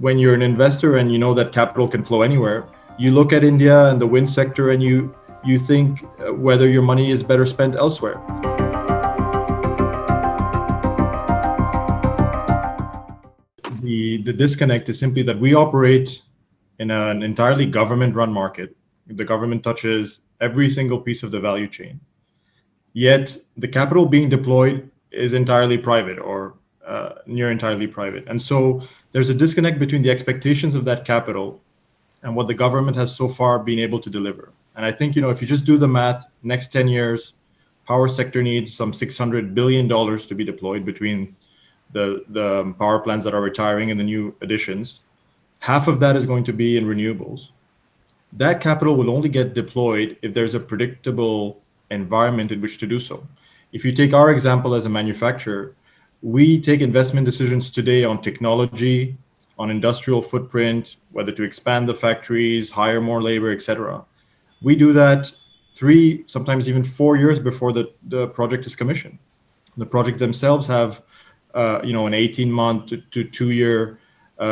when you're an investor and you know that capital can flow anywhere, you look at India and the wind sector and you think whether your money is better spent elsewhere. The disconnect is simply that we operate in an entirely government-run market. The government touches every single piece of the value chain. Yet the capital being deployed is entirely private or near entirely private. And so there's a disconnect between the expectations of that capital and what the government has so far been able to deliver. And I think, if you just do the math, next 10 years, power sector needs some $600 billion to be deployed between the power plants that are retiring and the new additions. Half of that is going to be in renewables. That capital will only get deployed if there's a predictable environment in which to do so. If you take our example as a manufacturer, we take investment decisions today on technology, on industrial footprint, whether to expand the factories, hire more labor, etc. We do that 3, sometimes even 4 years before the project is commissioned. The project themselves have an 18-month to 2-year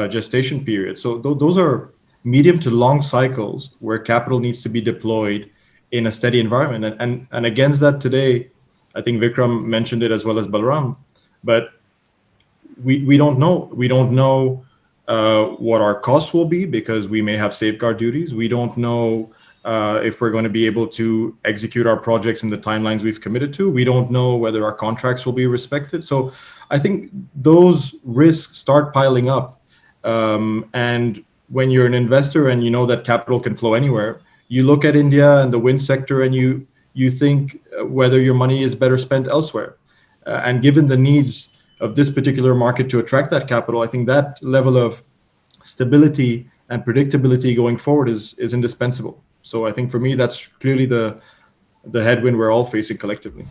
gestation period. So those are medium to long cycles where capital needs to be deployed in a steady environment. And against that today, I think Vikram mentioned it as well as Balram, but we don't know. We don't know what our costs will be because we may have safeguard duties. We don't know if we're going to be able to execute our projects in the timelines we've committed to. We don't know whether our contracts will be respected. So I think those risks start piling up. And when you're an investor and you know that capital can flow anywhere, you look at India and the wind sector and you think whether your money is better spent elsewhere. And given the needs of this particular market to attract that capital, I think that level of stability and predictability going forward is indispensable. So I think for me, that's clearly the headwind we're all facing collectively.